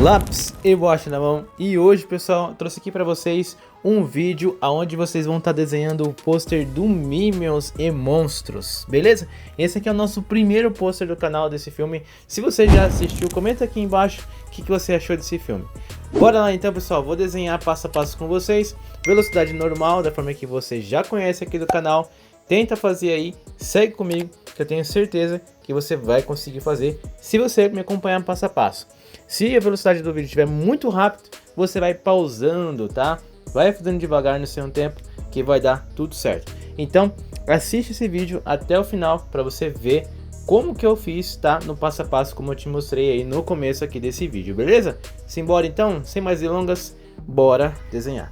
Lápis e borracha na mão. E hoje, pessoal, eu trouxe aqui para vocês um vídeo onde vocês vão estar desenhando o pôster do Minions e Monstros, beleza? Esse aqui é o nosso primeiro pôster do canal desse filme. Se você já assistiu, comenta aqui embaixo o que você achou desse filme. Bora lá então, pessoal, vou desenhar passo a passo com vocês, velocidade normal, da forma que você já conhece aqui do canal. Tenta fazer aí, segue comigo, que eu tenho certeza que você vai conseguir fazer se você me acompanhar passo a passo. Se a velocidade do vídeo estiver muito rápido, você vai pausando, tá? Vai fazendo devagar no seu tempo, que vai dar tudo certo. Então, assiste esse vídeo até o final para você ver como que eu fiz, tá? No passo a passo, como eu te mostrei aí no começo aqui desse vídeo, beleza? Simbora então, sem mais delongas, bora desenhar.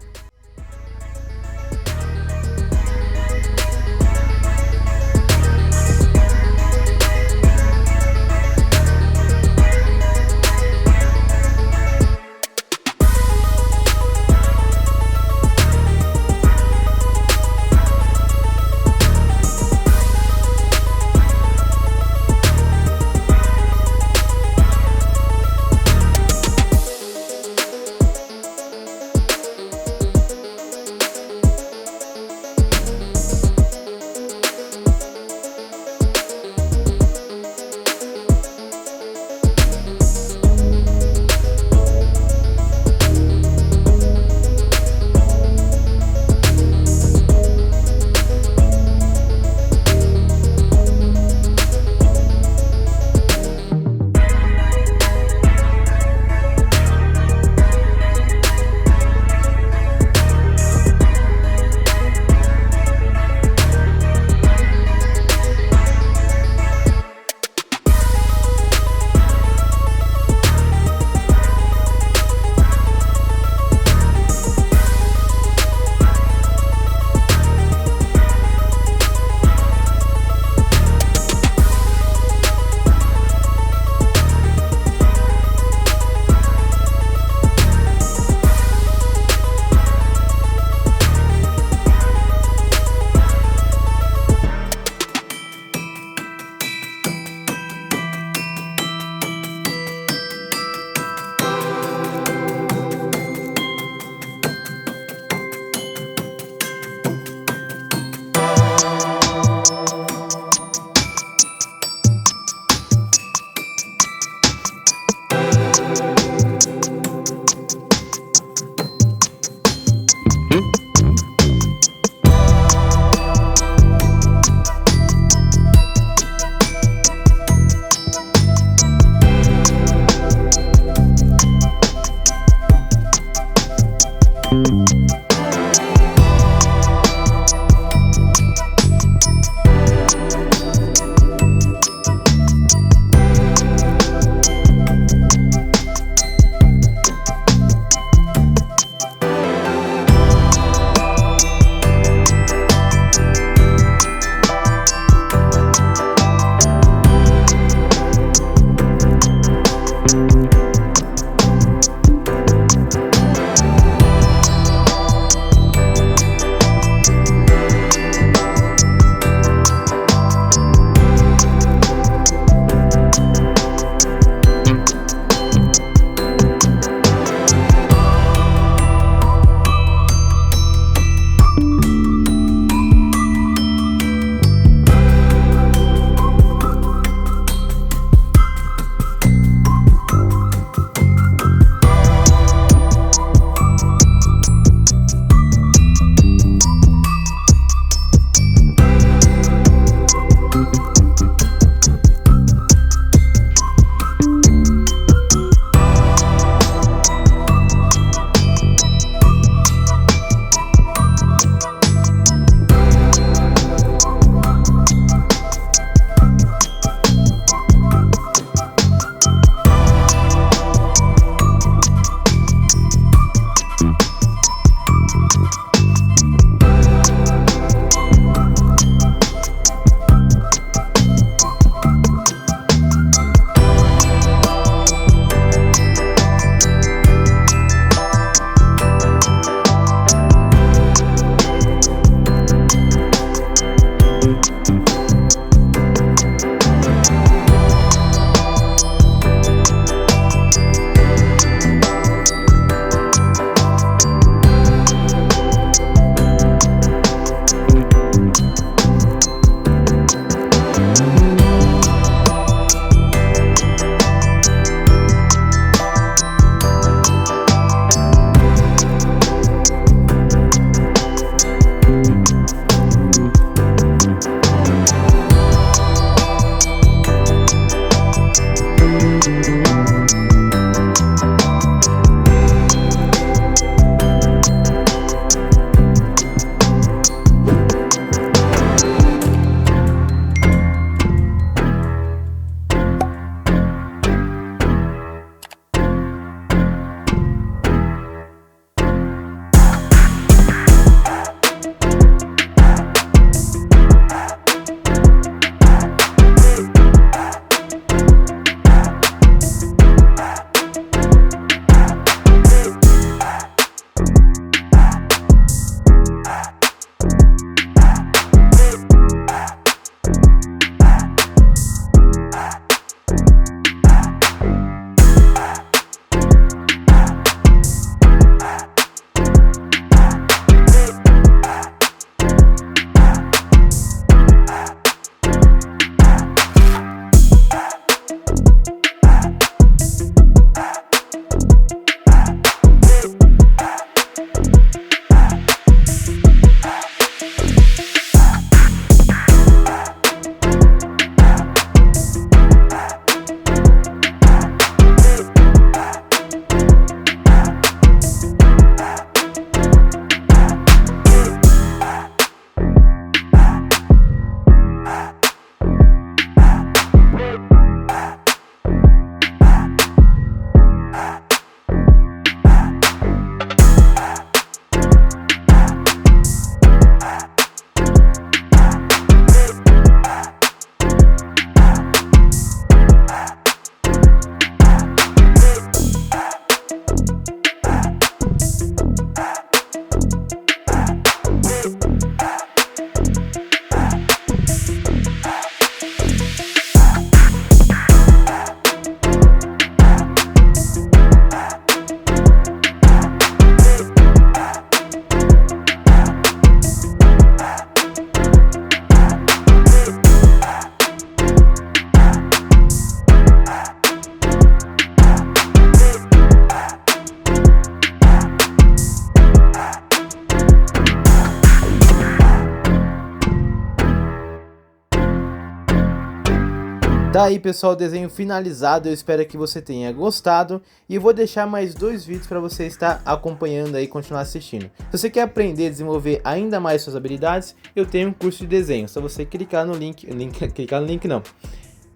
Tá aí, pessoal, o desenho finalizado. Eu espero que você tenha gostado e eu vou deixar mais 2 vídeos para você estar acompanhando aí e continuar assistindo. Se você quer aprender a desenvolver ainda mais suas habilidades, eu tenho um curso de desenho. Só você clicar no link, clicar no link não,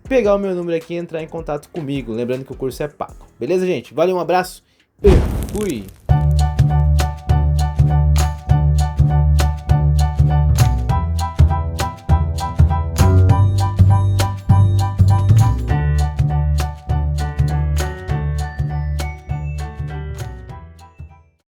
pegar o meu número aqui e entrar em contato comigo. Lembrando que o curso é pago. Beleza, gente? Valeu, um abraço e fui!